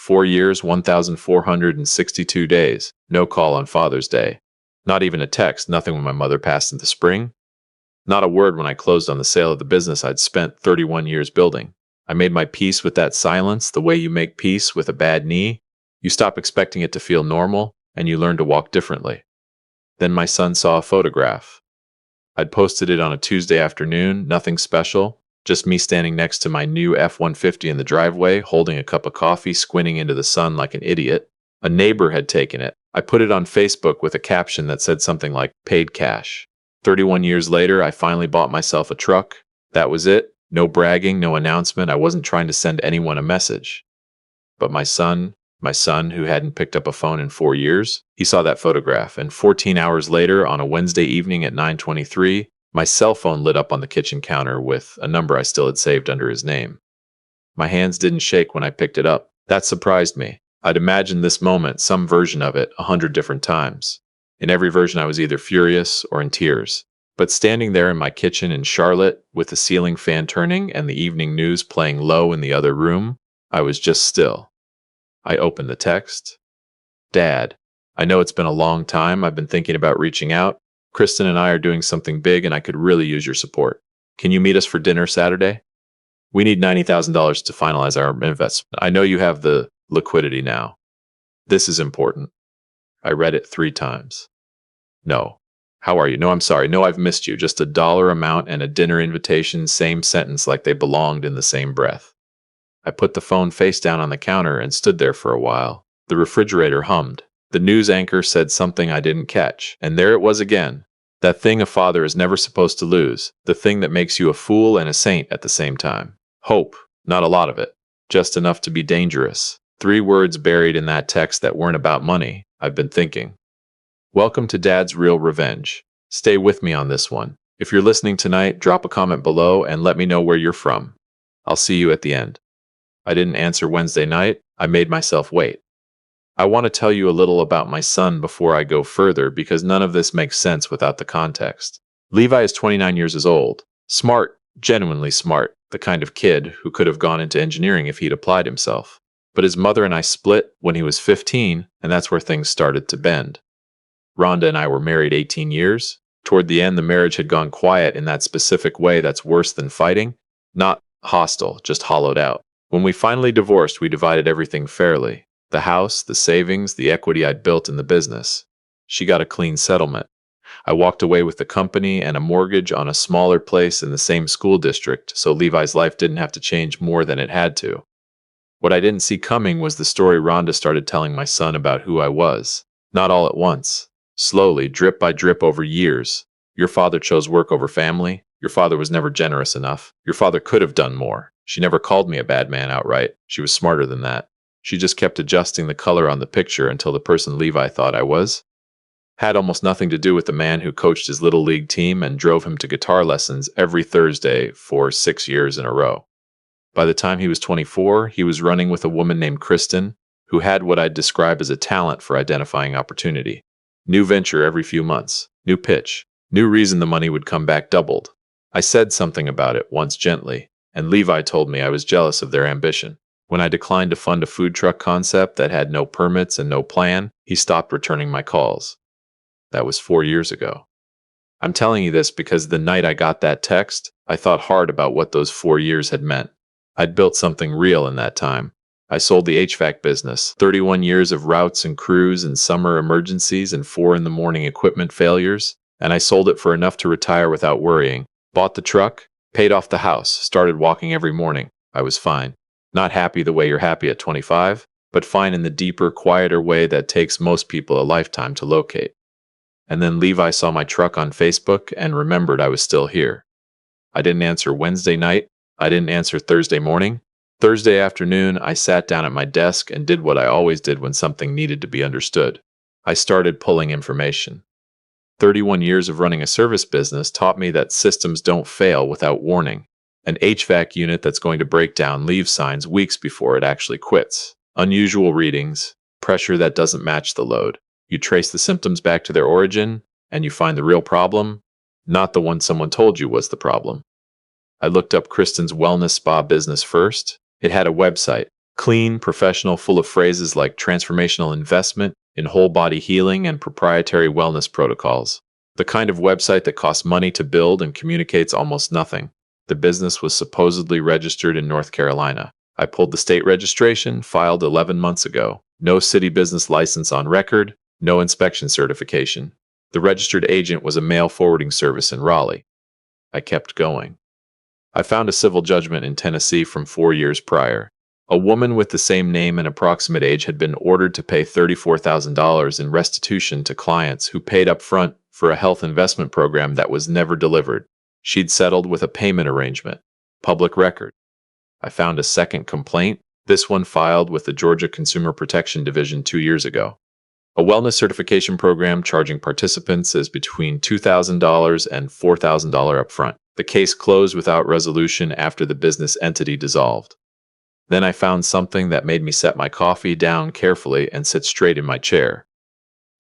4 years, 1,462 days. No call on Father's Day. Not even a text, nothing when my mother passed in the spring. Not a word when I closed on the sale of the business I'd spent 31 years building. I made my peace with that silence the way you make peace with a bad knee. You stop expecting it to feel normal, and you learn to walk differently. Then my son saw a photograph. I'd posted it on a Tuesday afternoon, nothing special, just me standing next to my new F-150 in the driveway, holding a cup of coffee, squinting into the sun like an idiot. A neighbor had taken it. I put it on Facebook with a caption that said something like, paid cash. 31 years later, I finally bought myself a truck. That was it. No bragging, no announcement. I wasn't trying to send anyone a message. But my son, who hadn't picked up a phone in 4 years, he saw that photograph, and 14 hours later, on a Wednesday evening at 9:23, my cell phone lit up on the kitchen counter with a number I still had saved under his name. My hands didn't shake when I picked it up. That surprised me. I'd imagined this moment, some version of it, 100 different times. In every version, I was either furious or in tears. But standing there in my kitchen in Charlotte, with the ceiling fan turning and the evening news playing low in the other room, I was just still. I opened the text. Dad, I know it's been a long time. I've been thinking about reaching out. Kristen and I are doing something big, and I could really use your support. Can you meet us for dinner Saturday? We need $90,000 to finalize our investment. I know you have the liquidity now. This is important. I read it 3 times. No. How are you? No, I'm sorry. No, I've missed you. Just a dollar amount and a dinner invitation, same sentence like they belonged in the same breath. I put the phone face down on the counter and stood there for a while. The refrigerator hummed. The news anchor said something I didn't catch, and there it was again. That thing a father is never supposed to lose, the thing that makes you a fool and a saint at the same time. Hope, not a lot of it, just enough to be dangerous. 3 words buried in that text that weren't about money, I've been thinking. Welcome to Dad's Real Revenge. Stay with me on this one. If you're listening tonight, drop a comment below and let me know where you're from. I'll see you at the end. I didn't answer Wednesday night. I made myself wait. I want to tell you a little about my son before I go further because none of this makes sense without the context. Levi is 29 years old. Smart, genuinely smart, the kind of kid who could have gone into engineering if he'd applied himself. But his mother and I split when he was 15, and that's where things started to bend. Rhonda and I were married 18 years. Toward the end, the marriage had gone quiet in that specific way that's worse than fighting. Not hostile, just hollowed out. When we finally divorced, we divided everything fairly. The house, the savings, the equity I'd built in the business. She got a clean settlement. I walked away with the company and a mortgage on a smaller place in the same school district, so Levi's life didn't have to change more than it had to. What I didn't see coming was the story Rhonda started telling my son about who I was. Not all at once. Slowly, drip by drip over years. Your father chose work over family. Your father was never generous enough. Your father could have done more. She never called me a bad man outright. She was smarter than that. She just kept adjusting the color on the picture until the person Levi thought I was had almost nothing to do with the man who coached his little league team and drove him to guitar lessons every Thursday for 6 years in a row. By the time he was 24, he was running with a woman named Kristen, who had what I'd describe as a talent for identifying opportunity. New venture every few months, new pitch, new reason the money would come back doubled. I said something about it once gently, and Levi told me I was jealous of their ambition. When I declined to fund a food truck concept that had no permits and no plan, he stopped returning my calls. That was 4 years ago. I'm telling you this because the night I got that text, I thought hard about what those 4 years had meant. I'd built something real in that time. I sold the HVAC business, 31 years of routes and crews and summer emergencies and 4 in the morning equipment failures, and I sold it for enough to retire without worrying. Bought the truck, paid off the house, started walking every morning. I was fine. Not happy the way you're happy at 25, but fine in the deeper, quieter way that takes most people a lifetime to locate. And then Levi saw my truck on Facebook and remembered I was still here. I didn't answer Wednesday night. I didn't answer Thursday morning. Thursday afternoon, I sat down at my desk and did what I always did when something needed to be understood. I started pulling information. 31 years of running a service business taught me that systems don't fail without warning. An HVAC unit that's going to break down leaves signs weeks before it actually quits. Unusual readings, pressure that doesn't match the load. You trace the symptoms back to their origin, and you find the real problem, not the one someone told you was the problem. I looked up Kristen's wellness spa business first. It had a website, Clean, professional, full of phrases like transformational investment in whole body healing and proprietary wellness protocols. The kind of website that costs money to build and communicates almost nothing. The business was supposedly registered in North Carolina. I pulled the state registration, filed 11 months ago. No city business license on record, no inspection certification. The registered agent was a mail forwarding service in Raleigh. I kept going. I found a civil judgment in Tennessee from 4 years prior. A woman with the same name and approximate age had been ordered to pay $34,000 in restitution to clients who paid up front for a health investment program that was never delivered. She'd settled with a payment arrangement. Public record. I found a second complaint, this one filed with the Georgia Consumer Protection Division 2 years ago. A wellness certification program charging participants is between $2,000 and $4,000 upfront. The case closed without resolution after the business entity dissolved. Then I found something that made me set my coffee down carefully and sit straight in my chair.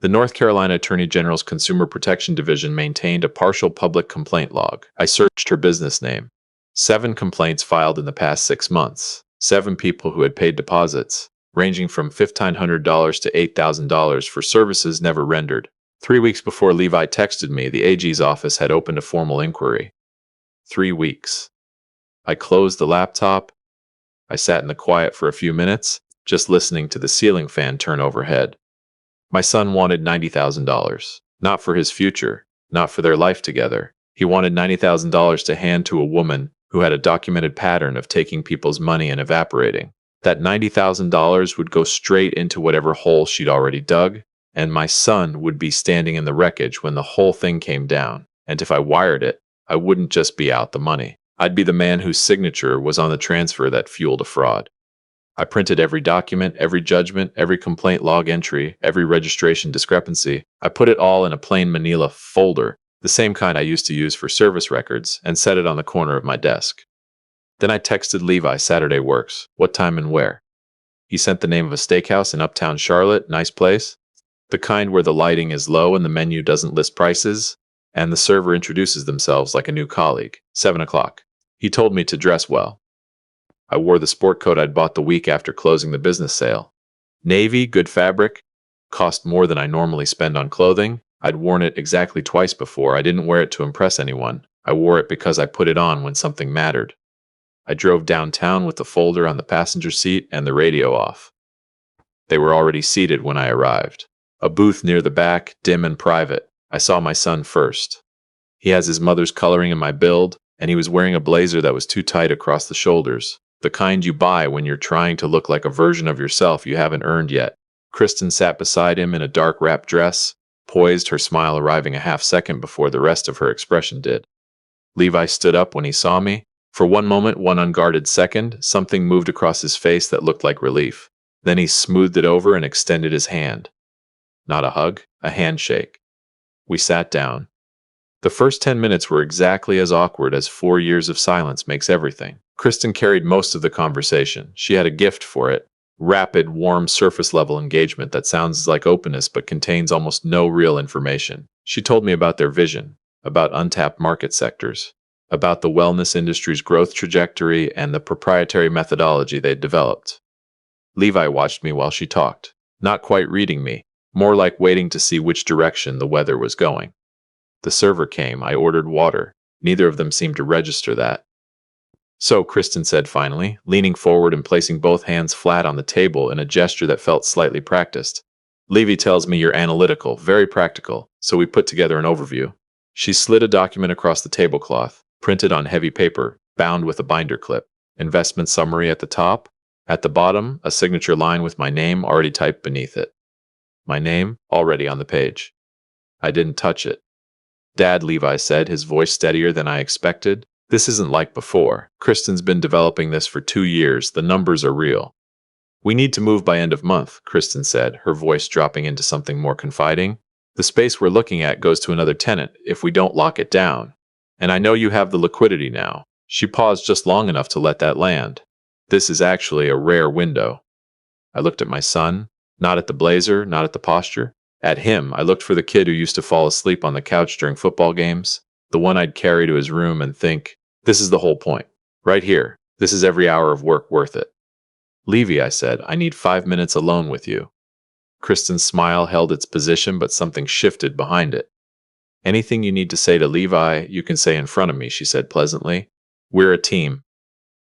The North Carolina Attorney General's Consumer Protection Division maintained a partial public complaint log. I searched her business name. 7 complaints filed in the past 6 months. 7 people who had paid deposits, ranging from $1,500 to $8,000 for services never rendered. 3 weeks before Levi texted me, the AG's office had opened a formal inquiry. 3 weeks. I closed the laptop. I sat in the quiet for a few minutes, just listening to the ceiling fan turn overhead. My son wanted $90,000. Not for his future, not for their life together. He wanted $90,000 to hand to a woman who had a documented pattern of taking people's money and evaporating. That $90,000 would go straight into whatever hole she'd already dug, and my son would be standing in the wreckage when the whole thing came down. And if I wired it, I wouldn't just be out the money. I'd be the man whose signature was on the transfer that fueled a fraud. I printed every document, every judgment, every complaint log entry, every registration discrepancy. I put it all in a plain manila folder, the same kind I used to use for service records, and set it on the corner of my desk. Then I texted Levi Saturday works, what time and where. He sent the name of a steakhouse in uptown Charlotte, nice place. The kind where the lighting is low and the menu doesn't list prices, and the server introduces themselves like a new colleague. 7 o'clock. He told me to dress well. I wore the sport coat I'd bought the week after closing the business sale. Navy, good fabric, cost more than I normally spend on clothing. I'd worn it exactly twice before. I didn't wear it to impress anyone. I wore it because I put it on when something mattered. I drove downtown with the folder on the passenger seat and the radio off. They were already seated when I arrived. A booth near the back, dim and private. I saw my son first. He has his mother's coloring in my build, and he was wearing a blazer that was too tight across the shoulders, the kind you buy when you're trying to look like a version of yourself you haven't earned yet. Kristen sat beside him in a dark wrap dress, poised, her smile arriving a half second before the rest of her expression did. Levi stood up when he saw me. For one moment, one unguarded second, something moved across his face that looked like relief. Then he smoothed it over and extended his hand. Not a hug, a handshake. We sat down. The first 10 minutes were exactly as awkward as 4 years of silence makes everything. Kristen carried most of the conversation. She had a gift for it. Rapid, warm, surface-level engagement that sounds like openness but contains almost no real information. She told me about their vision, about untapped market sectors, about the wellness industry's growth trajectory and the proprietary methodology they'd developed. Levi watched me while she talked, not quite reading me, more like waiting to see which direction the weather was going. The server came. I ordered water. Neither of them seemed to register that. So, Kristen said finally, leaning forward and placing both hands flat on the table in a gesture that felt slightly practiced. Levi tells me you're analytical, very practical, so we put together an overview. She slid a document across the tablecloth, printed on heavy paper, bound with a binder clip. Investment summary at the top. At the bottom, a signature line with my name already typed beneath it. My name already on the page. I didn't touch it. Dad, Levi said, his voice steadier than I expected. This isn't like before. Kristen's been developing this for 2 years. The numbers are real. We need to move by end of month, Kristen said, her voice dropping into something more confiding. The space we're looking at goes to another tenant if we don't lock it down. And I know you have the liquidity now. She paused just long enough to let that land. This is actually a rare window. I looked at my son, not at the blazer, not at the posture. At him, I looked for the kid who used to fall asleep on the couch during football games, the one I'd carry to his room and think, this is the whole point. Right here, this is every hour of work worth it. Levy, I said, I need 5 minutes alone with you. Kristen's smile held its position, but something shifted behind it. Anything you need to say to Levi, you can say in front of me, she said pleasantly. We're a team.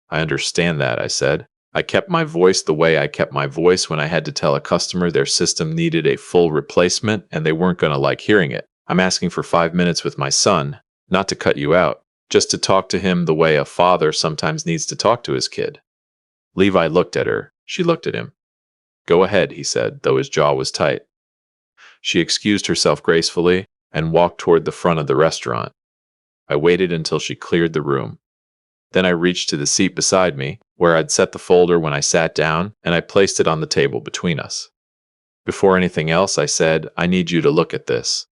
I understand that, I said. I kept my voice the way I kept my voice when I had to tell a customer their system needed a full replacement and they weren't going to like hearing it. I'm asking for 5 minutes with my son, not to cut you out, just to talk to him the way a father sometimes needs to talk to his kid. Levi looked at her. She looked at him. Go ahead, he said, though his jaw was tight. She excused herself gracefully and walked toward the front of the restaurant. I waited until she cleared the room. Then I reached to the seat beside me, where I'd set the folder when I sat down, and I placed it on the table between us. Before anything else, I said, I need you to look at this.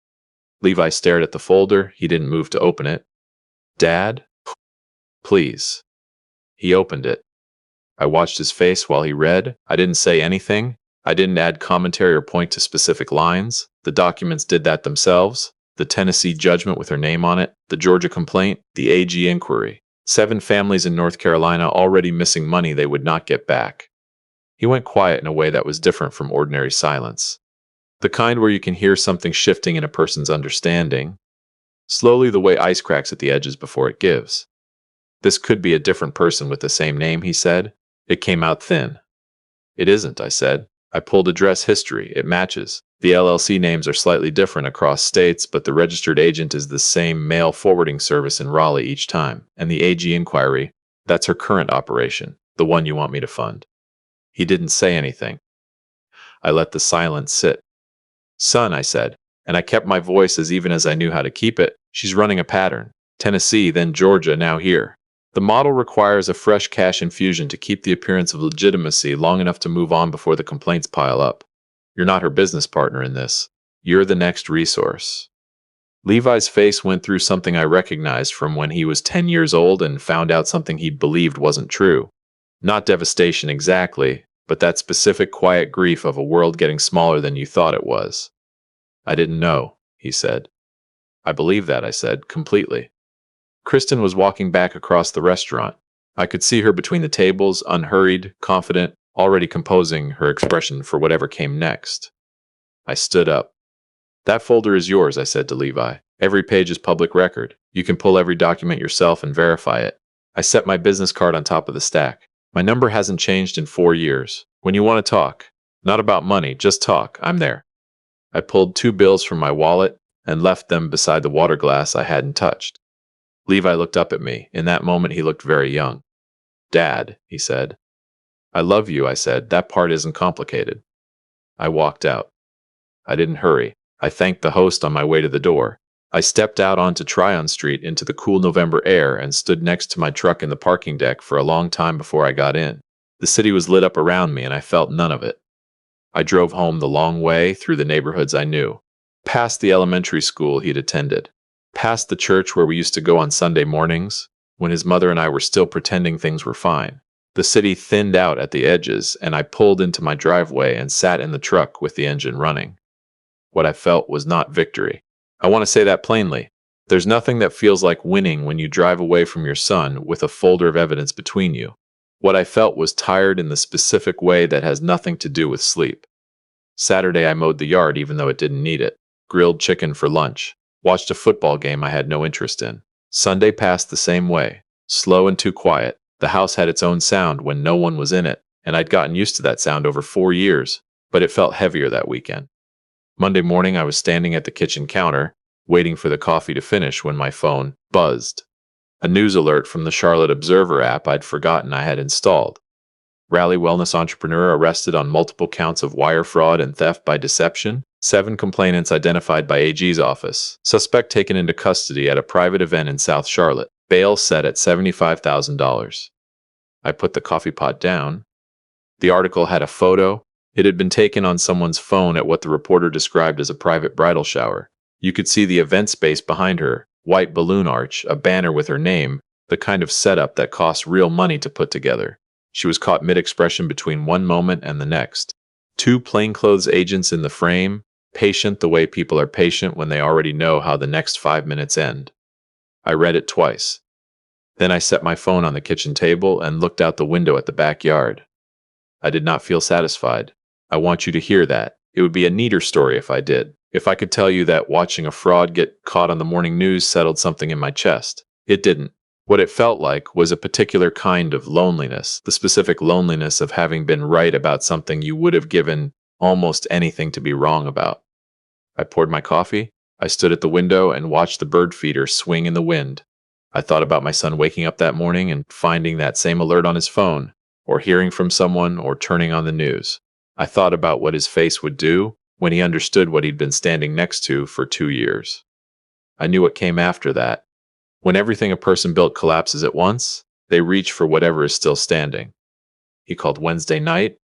Levi stared at the folder. He didn't move to open it. Dad? Please. He opened it. I watched his face while he read. I didn't say anything. I didn't add commentary or point to specific lines. The documents did that themselves. The Tennessee judgment with her name on it, the Georgia complaint, the AG inquiry. 7 families in North Carolina already missing money they would not get back. He went quiet in a way that was different from ordinary silence. The kind where you can hear something shifting in a person's understanding. Slowly, the way ice cracks at the edges before it gives. This could be a different person with the same name, he said. It came out thin. It isn't, I said. I pulled address history. It matches. The LLC names are slightly different across states, but the registered agent is the same mail forwarding service in Raleigh each time. And the AG inquiry, that's her current operation, the one you want me to fund. He didn't say anything. I let the silence sit. Son, I said, and I kept my voice as even as I knew how to keep it. She's running a pattern. Tennessee, then Georgia, now here. The model requires a fresh cash infusion to keep the appearance of legitimacy long enough to move on before the complaints pile up. You're not her business partner in this. You're the next resource. Levi's face went through something I recognized from when he was 10 years old and found out something he believed wasn't true. Not devastation exactly, but that specific quiet grief of a world getting smaller than you thought it was. I didn't know, he said. I believe that, I said, completely. Kristen was walking back across the restaurant. I could see her between the tables, unhurried, confident, already composing her expression for whatever came next. I stood up. That folder is yours, I said to Levi. Every page is public record. You can pull every document yourself and verify it. I set my business card on top of the stack. My number hasn't changed in 4 years. When you want to talk, not about money, just talk, I'm there. I pulled 2 bills from my wallet and left them beside the water glass I hadn't touched. Levi looked up at me. In that moment, he looked very young. Dad, he said. I love you, I said. That part isn't complicated. I walked out. I didn't hurry. I thanked the host on my way to the door. I stepped out onto Tryon Street into the cool November air and stood next to my truck in the parking deck for a long time before I got in. The city was lit up around me and I felt none of it. I drove home the long way through the neighborhoods I knew, past the elementary school he'd attended, past the church where we used to go on Sunday mornings, when his mother and I were still pretending things were fine. The city thinned out at the edges, and I pulled into my driveway and sat in the truck with the engine running. What I felt was not victory. I want to say that plainly. There's nothing that feels like winning when you drive away from your son with a folder of evidence between you. What I felt was tired in the specific way that has nothing to do with sleep. Saturday I mowed the yard even though it didn't need it. Grilled chicken for lunch. Watched a football game I had no interest in. Sunday passed the same way. Slow and too quiet. The house had its own sound when no one was in it, and I'd gotten used to that sound over 4 years, but it felt heavier that weekend. Monday morning I was standing at the kitchen counter, waiting for the coffee to finish when my phone buzzed. A news alert from the Charlotte Observer app I'd forgotten I had installed. Raleigh wellness entrepreneur arrested on multiple counts of wire fraud and theft by deception. 7 complainants identified by AG's office. Suspect taken into custody at a private event in South Charlotte. Bail set at $75,000. I put the coffee pot down. The article had a photo. It had been taken on someone's phone at what the reporter described as a private bridal shower. You could see the event space behind her, white balloon arch, a banner with her name, the kind of setup that costs real money to put together. She was caught mid-expression between one moment and the next. 2 plainclothes agents in the frame, patient the way people are patient when they already know how the next 5 minutes end. I read it twice. Then I set my phone on the kitchen table and looked out the window at the backyard. I did not feel satisfied. I want you to hear that. It would be a neater story if I did. If I could tell you that watching a fraud get caught on the morning news settled something in my chest. It didn't. What it felt like was a particular kind of loneliness, the specific loneliness of having been right about something you would have given almost anything to be wrong about. I poured my coffee. I stood at the window and watched the bird feeder swing in the wind. I thought about my son waking up that morning and finding that same alert on his phone, or hearing from someone, or turning on the news. I thought about what his face would do when he understood what he'd been standing next to for 2 years. I knew what came after that. When everything a person built collapses at once, they reach for whatever is still standing. He called Wednesday night.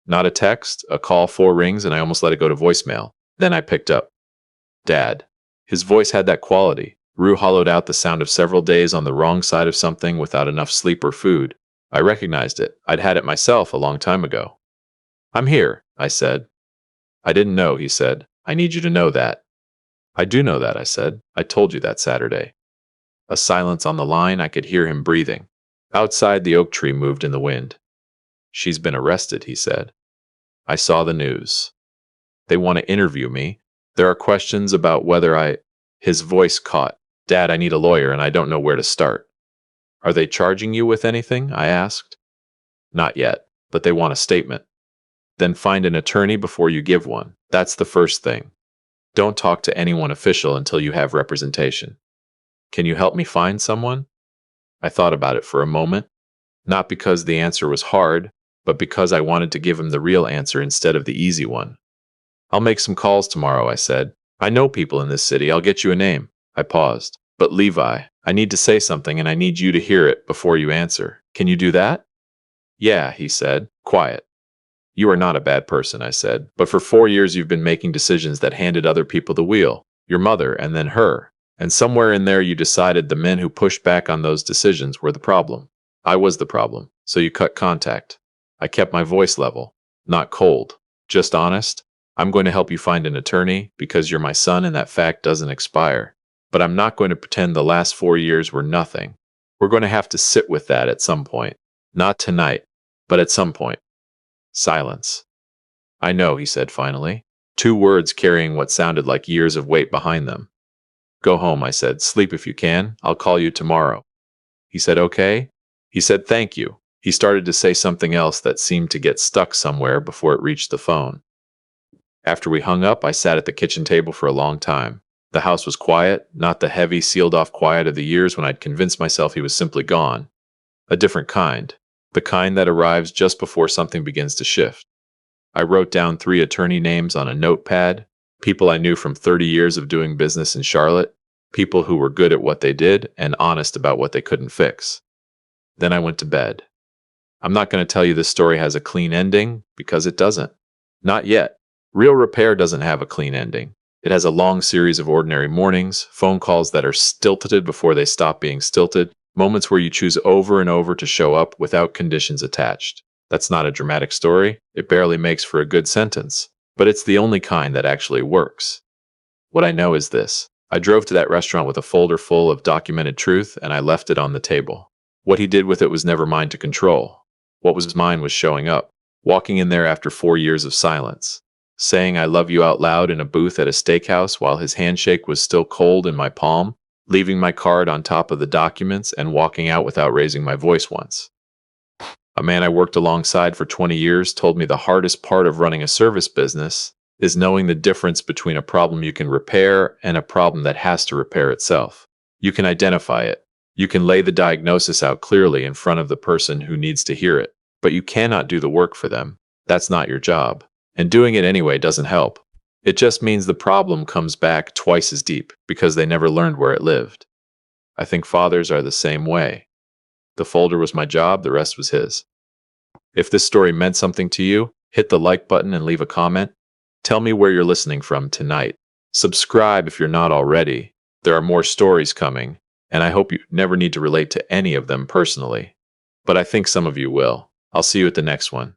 Not a text, a call, 4 rings, and I almost let it go to voicemail. Then I picked up. Dad. His voice had that quality. Rue hollowed out the sound of several days on the wrong side of something without enough sleep or food. I recognized it. I'd had it myself a long time ago. I'm here, I said. I didn't know, he said. I need you to know that. I do know that, I said. I told you that Saturday. A silence on the line. I could hear him breathing. Outside, the oak tree moved in the wind. She's been arrested, he said. I saw the news. They want to interview me. There are questions about whether His voice caught. Dad, I need a lawyer and I don't know where to start. Are they charging you with anything? I asked. Not yet, but they want a statement. Then find an attorney before you give one. That's the first thing. Don't talk to anyone official until you have representation. Can you help me find someone? I thought about it for a moment, not because the answer was hard, but because I wanted to give him the real answer instead of the easy one. I'll make some calls tomorrow, I said. I know people in this city. I'll get you a name. I paused. But Levi, I need to say something and I need you to hear it before you answer. Can you do that? Yeah, he said. Quiet. You are not a bad person, I said, but for 4 years you've been making decisions that handed other people the wheel. Your mother and then her. And somewhere in there you decided the men who pushed back on those decisions were the problem. I was the problem, so you cut contact. I kept my voice level, not cold, just honest. I'm going to help you find an attorney because you're my son and that fact doesn't expire. But I'm not going to pretend the last 4 years were nothing. We're going to have to sit with that at some point. Not tonight, but at some point. Silence. I know, he said finally. 2 words carrying what sounded like years of weight behind them. Go home, I said. Sleep if you can. I'll call you tomorrow. He said, okay. He said, thank you. He started to say something else that seemed to get stuck somewhere before it reached the phone. After we hung up, I sat at the kitchen table for a long time. The house was quiet, not the heavy, sealed-off quiet of the years when I'd convinced myself he was simply gone. A different kind. The kind that arrives just before something begins to shift. I wrote down 3 attorney names on a notepad, people I knew from 30 years of doing business in Charlotte, people who were good at what they did and honest about what they couldn't fix. Then I went to bed. I'm not going to tell you this story has a clean ending, because it doesn't. Not yet. Real repair doesn't have a clean ending. It has a long series of ordinary mornings, phone calls that are stilted before they stop being stilted, moments where you choose over and over to show up without conditions attached. That's not a dramatic story. It barely makes for a good sentence, but it's the only kind that actually works. What I know is this. I drove to that restaurant with a folder full of documented truth, and I left it on the table. What he did with it was never mine to control. What was mine was showing up, walking in there after 4 years of silence, saying I love you out loud in a booth at a steakhouse while his handshake was still cold in my palm, leaving my card on top of the documents and walking out without raising my voice once. A man I worked alongside for 20 years told me the hardest part of running a service business is knowing the difference between a problem you can repair and a problem that has to repair itself. You can identify it. You can lay the diagnosis out clearly in front of the person who needs to hear it, but you cannot do the work for them. That's not your job. And doing it anyway doesn't help. It just means the problem comes back twice as deep because they never learned where it lived. I think fathers are the same way. The folder was my job, the rest was his. If this story meant something to you, hit the like button and leave a comment. Tell me where you're listening from tonight. Subscribe if you're not already. There are more stories coming, and I hope you never need to relate to any of them personally. But I think some of you will. I'll see you at the next one.